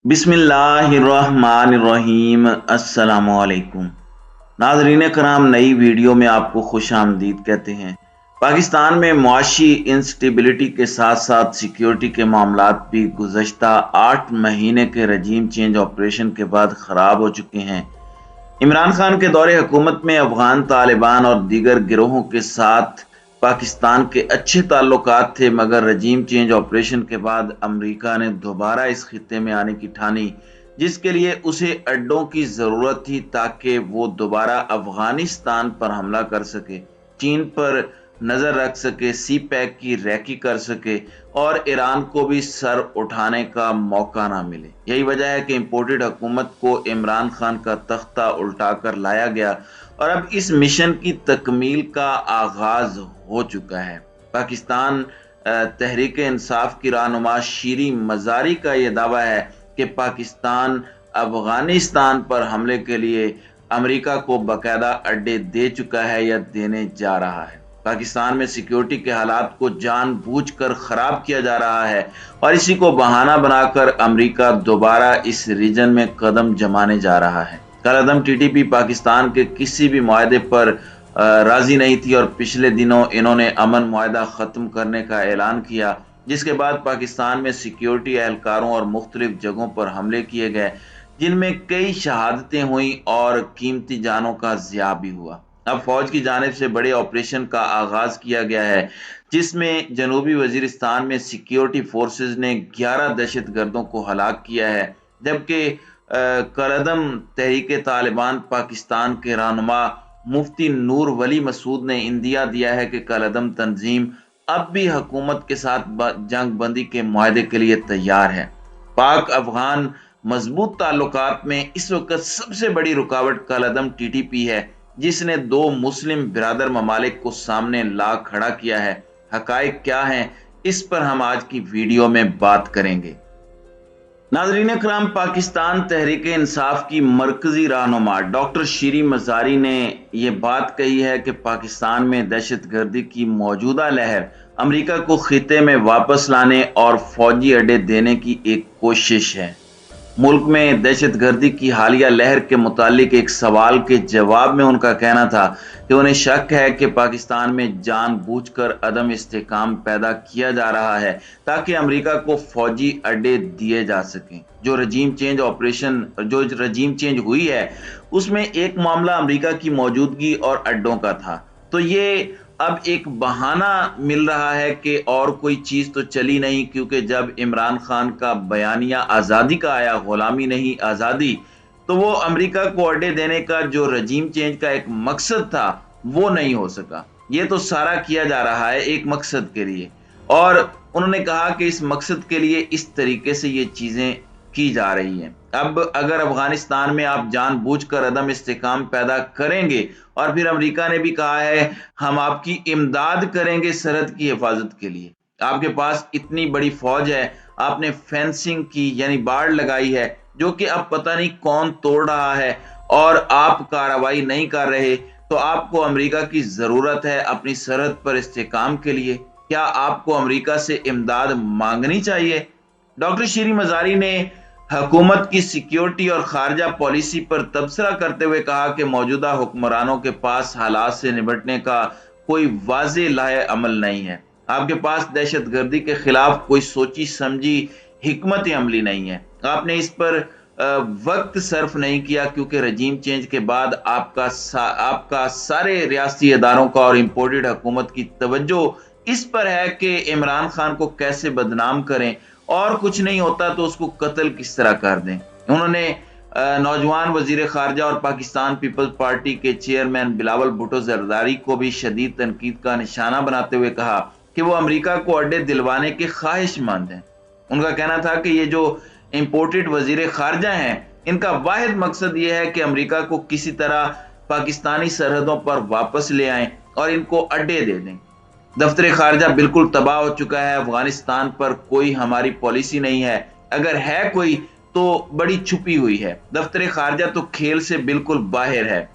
बिस्मिल्लाहिर्रहमानिर्रहीम। अस्सलामुअलैकुम नाज़रीन कराम, नई वीडियो में आपको खुश आमदीद कहते हैं। पाकिस्तान में मुआशी इंस्टेबिलिटी के साथ साथ सिक्योरिटी के मामलात भी गुज़श्ता 8 महीने के रजीम चेंज ऑपरेशन के बाद ख़राब हो चुके हैं। इमरान खान के दौरे हुकूमत में अफगान तालिबान और दीगर गिरोहों के साथ पाकिस्तान के अच्छे ताल्लुकात थे, मगर रजीम चेंज ऑपरेशन के बाद अमेरिका ने दोबारा इस खित्ते में आने की ठानी, जिसके लिए उसे अड्डों की ज़रूरत थी ताकि वो दोबारा अफगानिस्तान पर हमला कर सके, चीन पर नज़र रख सके, सी पैक की रैकी कर सके और ईरान को भी सर उठाने का मौका ना मिले। यही वजह है कि इम्पोर्टेड हुकूमत को इमरान खान का तख्ता उल्टा कर लाया गया और अब इस मिशन की तकमील का आगाज हो चुका है। पाकिस्तान तहरीक इंसाफ की रहनुमा शीरी मजारी का यह दावा है कि पाकिस्तान अफगानिस्तान पर हमले के लिए अमेरिका को बाकायदा अड्डे दे चुका है या देने जा रहा है। पाकिस्तान में सिक्योरिटी के हालात को जानबूझकर खराब किया जा रहा है और इसी को बहाना बनाकर अमेरिका दोबारा इस रीजन में कदम जमाने जा रहा है। कलअदम टीटीपी पाकिस्तान के किसी भी मुआहदे पर राजी नहीं थी और पिछले दिनों इन्होंने अमन मुआहदा खत्म करने का ऐलान किया, जिसके बाद पाकिस्तान में सिक्योरिटी एहलकारों और मुख्तलिफ जगहों पर हमले किए गए, जिनमें कई शहादतें हुई और कीमती जानों का ज़िया भी हुआ। अब फौज की जानिब से बड़े ऑपरेशन का आगाज किया गया है, जिसमें जनूबी वजीरिस्तान में सिक्योरिटी फोर्सेज ने 11 दहशत गर्दों को हलाक किया है, जबकि कलअदम तहरीक तालिबान पाकिस्तान के रहनुमा मुफ्ती नूर वली मसूद ने इंदिया दिया है कि कलअदम तंजीम अब भी हुकूमत के साथ जंग बंदी के मुआहदे के लिए तैयार है। पाक अफगान मजबूत ताल्लुकात में इस वक्त सबसे बड़ी रुकावट कलअदम टीटीपी है, जिसने दो मुस्लिम बिरादर ममालिक को सामने ला खड़ा किया है। हकायक क्या हैं, इस पर हम आज की वीडियो में बात करेंगे। नाज़रीन इकराम, पाकिस्तान तहरीक इंसाफ की मरकजी रहनुमा डॉक्टर शीरी मजारी ने यह बात कही है कि पाकिस्तान में दहशत गर्दी की मौजूदा लहर अमेरिका को खिते में वापस लाने और फौजी अड्डे देने की एक कोशिश है। मुल्क में दहशत गर्दी की हालिया लहर के मुतालिक एक सवाल के जवाब में उनका कहना था कि उन्हें शक है कि पाकिस्तान में जानबूझकर अदम इस्तेकाम पैदा किया जा रहा है ताकि अमेरिका को फौजी अड्डे दिए जा सकें। जो रजीम चेंज हुई है उसमें एक मामला अमेरिका की मौजूदगी और अड्डों का था, तो ये अब एक बहाना मिल रहा है कि और कोई चीज तो चली नहीं, क्योंकि जब इमरान खान का बयानिया आजादी का आया, गुलामी नहीं आजादी, तो वो अमेरिका को अड्डे देने का जो रजीम चेंज का एक मकसद था वो नहीं हो सका। ये तो सारा किया जा रहा है एक मकसद के लिए, और उन्होंने कहा कि इस मकसद के लिए इस तरीके से ये चीजें की जा रही हैं। अब अगर अफगानिस्तान में आप जानबूझकर अदम इस्तेकाम पैदा करेंगे और फिर अमेरिका ने भी कहा है हम आपकी इमदाद करेंगे सरहद की हिफाजत के लिए, आपके पास इतनी बड़ी फौज है, आपने फेंसिंग की यानी बाड़ लगाई है जो कि अब पता नहीं कौन तोड़ रहा है और आप कार्रवाई नहीं कर रहे, तो आपको अमेरिका की जरूरत है अपनी सरहद पर इस्तेकाम के लिए। क्या आपको अमेरिका से इमदाद मांगनी चाहिए? डॉक्टर शीरी मजारी ने हुकूमत की सिक्योरिटी और खारजा पॉलिसी पर तबसरा करते हुए कहा कि मौजूदा हुक्मरानों के पास हालात से निपटने का कोई वाज़ेह लाहे अमल नहीं है। आपके पास दहशत गर्दी के खिलाफ कोई सोची समझी हिकमत अमली नहीं है। आपने इस पर वक्त सर्फ नहीं किया, क्योंकि रजीम चेंज के बाद आपका सारे रियासती इदारों का और इम्पोर्टेड हुकूमत की तवज्जो इस पर है कि इमरान खान को कैसे बदनाम करें, और कुछ नहीं होता तो उसको कत्ल किस तरह कर दें। उन्होंने नौजवान वजीर खारजा और पाकिस्तान पीपल्स पार्टी के चेयरमैन बिलावल भुट्टो जरदारी को भी शदीद तनकीद का निशाना बनाते हुए कहा कि वो अमेरिका को अड्डे दिलवाने के ख्वाहिशमंद हैं। उनका कहना था कि ये जो इंपोर्टेड वजीर खारजा हैं, इनका वाहिद मकसद ये है कि अमेरिका को किसी तरह पाकिस्तानी सरहदों पर वापस ले आएं और इनको अड्डे दे दें। दफ्तर खारजा बिल्कुल तबाह हो चुका है, अफगानिस्तान पर कोई हमारी पॉलिसी नहीं है, अगर है कोई तो बड़ी छुपी हुई है। दफ्तर खारजा तो खेल से बिल्कुल बाहर है।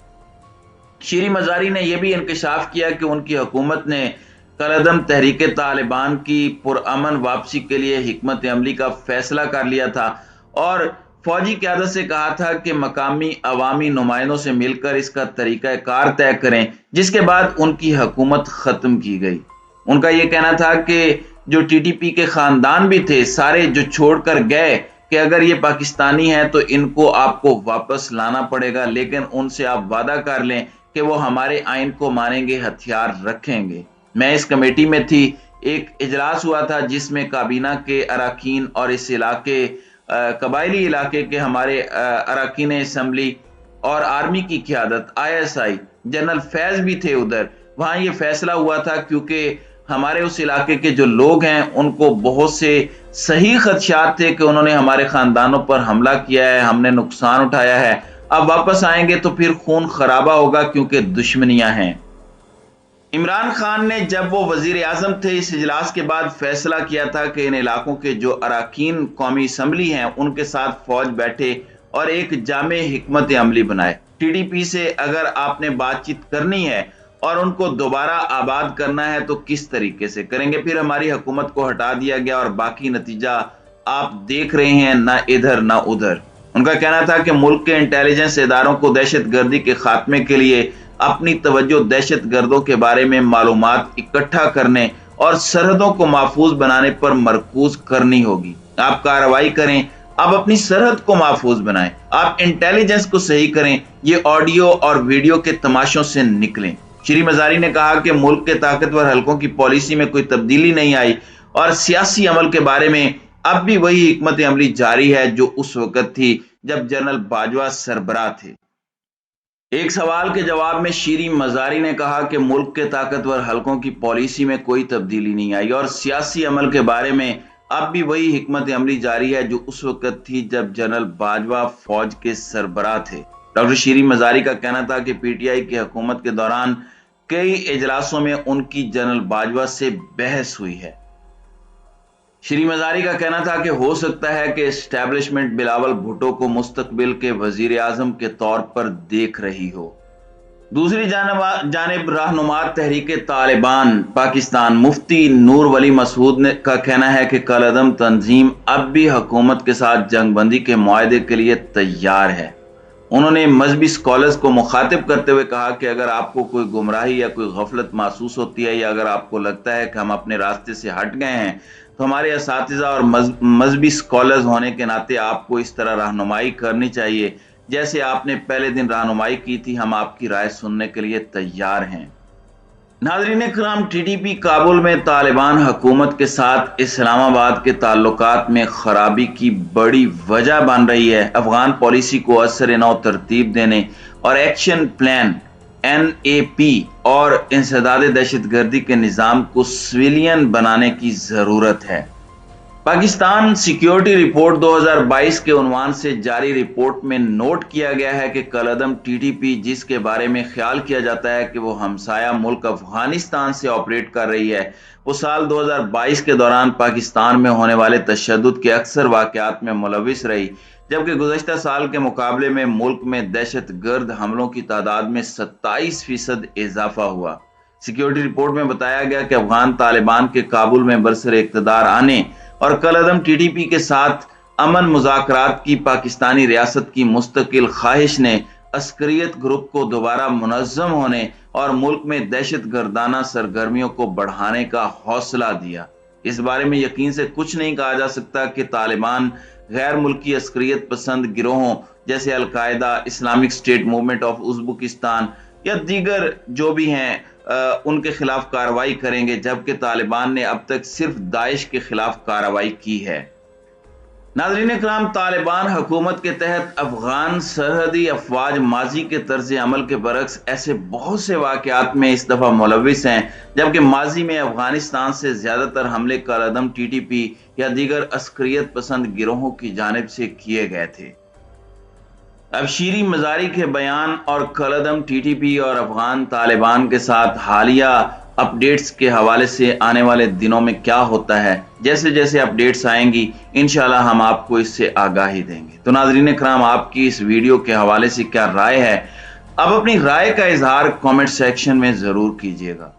शीरी मजारी ने यह भी इंकशाफ किया कि उनकी हुकूमत ने कलअदम तहरीक तालिबान की पुरअमन वापसी के लिए हिकमत अमली का फैसला कर लिया था اور فوجی قیادت سے کہا تھا کہ مقامی عوامی نمائندوں سے مل کر اس کا طریقہ کار طے کریں، جس کے بعد ان کی حکومت ختم کی گئی۔ ان کا یہ کہنا تھا کہ جو ٹی ٹی پی کے خاندان بھی تھے سارے جو چھوڑ کر گئے کہ اگر یہ پاکستانی ہیں تو ان کو آپ کو واپس لانا پڑے گا، لیکن ان سے آپ وعدہ کر لیں کہ وہ ہمارے آئین کو مانیں گے، ہتھیار رکھیں گے۔ میں اس کمیٹی میں تھی، ایک اجلاس ہوا تھا جس میں کابینہ کے اراکین اور اس علاقے قبائلی علاقے کے ہمارے اراکین اسمبلی اور آرمی کی قیادت ISI جنرل فیض بھی تھے ادھر۔ وہاں یہ فیصلہ ہوا تھا کیونکہ ہمارے اس علاقے کے جو لوگ ہیں ان کو بہت سے صحیح خدشات تھے کہ انہوں نے ہمارے خاندانوں پر حملہ کیا ہے، ہم نے نقصان اٹھایا ہے، اب واپس آئیں گے تو پھر خون خرابہ ہوگا کیونکہ دشمنیاں ہیں۔ عمران خان نے جب وہ وزیر اعظم تھے اس اجلاس کے بعد فیصلہ کیا تھا کہ ان علاقوں کے جو اراکین قومی اسمبلی ہیں ان کے ساتھ فوج بیٹھے اور ایک جامع حکمت عملی بنائے۔ ٹی ڈی پی سے اگر آپ نے بات چیت کرنی ہے اور ان کو دوبارہ آباد کرنا ہے تو کس طریقے سے کریں گے؟ پھر ہماری حکومت کو ہٹا دیا گیا اور باقی نتیجہ آپ دیکھ رہے ہیں، نہ ادھر نہ ادھر۔ ان کا کہنا تھا کہ ملک کے انٹیلیجنس اداروں کو دہشت گردی کے خاتمے کے لیے اپنی توجہ دہشت گردوں کے بارے میں معلومات اکٹھا کرنے اور سرحدوں کو محفوظ بنانے پر مرکوز کرنی ہوگی۔ آپ کارروائی کریں، آپ اپنی سرحد کو محفوظ بنائیں، آپ انٹیلیجنس کو صحیح کریں، یہ آڈیو اور ویڈیو کے تماشوں سے نکلیں۔ شری مزاری نے کہا کہ ملک کے طاقتور حلقوں کی پالیسی میں کوئی تبدیلی نہیں آئی اور سیاسی عمل کے بارے میں اب بھی وہی حکمت عملی جاری ہے جو اس وقت تھی جب جنرل باجوہ سربراہ تھے۔ ایک سوال کے جواب میں شری مزاری نے کہا کہ ملک کے طاقتور حلقوں کی پالیسی میں کوئی تبدیلی نہیں آئی اور سیاسی عمل کے بارے میں اب بھی وہی حکمت عملی جاری ہے جو اس وقت تھی جب جنرل باجوہ فوج کے سربراہ تھے۔ ڈاکٹر شری مزاری کا کہنا تھا کہ پی ٹی آئی کی حکومت کے دوران کئی اجلاسوں میں ان کی جنرل باجوہ سے بحث ہوئی ہے۔ شری مزاری کا کہنا تھا کہ ہو سکتا ہے کہ اسٹیبلشمنٹ بلاول بھٹو کو مستقبل کے وزیر اعظم کے طور پر دیکھ رہی ہو۔ دوسری جانب رہنما تحریک طالبان پاکستان مفتی نور ولی مسعود کا کہنا ہے کہ کالعدم تنظیم اب بھی حکومت کے ساتھ جنگ بندی کے معاہدے کے لیے تیار ہے۔ انہوں نے مذہبی اسکالرز کو مخاطب کرتے ہوئے کہا کہ اگر آپ کو کوئی گمراہی یا کوئی غفلت محسوس ہوتی ہے یا اگر آپ کو لگتا ہے کہ ہم اپنے راستے سے ہٹ گئے ہیں تو ہمارے اساتذہ اور مذہبی اسکالرز ہونے کے ناطے آپ کو اس طرح رہنمائی کرنی چاہیے جیسے آپ نے پہلے دن رہنمائی کی تھی۔ ہم آپ کی رائے سننے کے لیے تیار ہیں۔ ناظرین کرام، ٹی ٹی پی کابل میں طالبان حکومت کے ساتھ اسلام آباد کے تعلقات میں خرابی کی بڑی وجہ بن رہی ہے۔ افغان پالیسی کو اثر نو ترتیب دینے اور ایکشن پلان NAP اور انسداد دہشت گردی کے نظام کو سویلین بنانے کی ضرورت ہے۔ پاکستان سیکیورٹی رپورٹ 2022 کے عنوان سے جاری رپورٹ میں نوٹ کیا گیا ہے کہ کالعدم ٹی ٹی پی جس کے بارے میں خیال کیا جاتا ہے کہ وہ ہمسایہ ملک افغانستان سے آپریٹ کر رہی ہے، وہ سال 2022 کے دوران پاکستان میں ہونے والے تشدد کے اکثر واقعات میں ملوث رہی، جبکہ گزشتہ سال کے مقابلے میں ملک میں دہشت گرد حملوں کی تعداد میں 27% اضافہ ہوا۔ سیکیورٹی رپورٹ میں بتایا گیا کہ افغان طالبان کے کابل میں برسر اقتدار آنے اور کالعدم ٹی ٹی پی کے ساتھ امن مذاکرات کی پاکستانی ریاست کی مستقل خواہش نے عسکریت گروپ کو دوبارہ منظم ہونے اور ملک میں دہشت گردانہ سرگرمیوں کو بڑھانے کا حوصلہ دیا۔ اس بارے میں یقین سے کچھ نہیں کہا جا سکتا کہ طالبان غیر ملکی عسکریت پسند گروہوں جیسے al Qaeda, Islamic State Movement of Uzbekistan یا دیگر جو بھی ہیں ان کے خلاف کارروائی کریں گے، جبکہ طالبان نے اب تک صرف داعش کے خلاف کارروائی کی ہے۔ ناظرین اکرام، طالبان حکومت کے تحت افغان سرحدی افواج ماضی کے طرز عمل کے برعکس ایسے بہت سے واقعات میں اس دفعہ ملوث ہیں، جبکہ ماضی میں افغانستان سے زیادہ تر حملے کالعدم ٹی ٹی پی یا دیگر عسکریت پسند گروہوں کی جانب سے کیے گئے تھے۔ اب شری مزاری کے بیان اور کالعدم ٹی ٹی پی اور افغان طالبان کے ساتھ حالیہ اپ ڈیٹس کے حوالے سے آنے والے دنوں میں کیا ہوتا ہے، جیسے جیسے اپ ڈیٹس آئیں گی انشاءاللہ ہم آپ کو اس سے آگاہی دیں گے۔ تو ناظرین اکرام، آپ کی اس ویڈیو کے حوالے سے کیا رائے ہے؟ اب اپنی رائے کا اظہار کامنٹ سیکشن میں ضرور کیجیے گا۔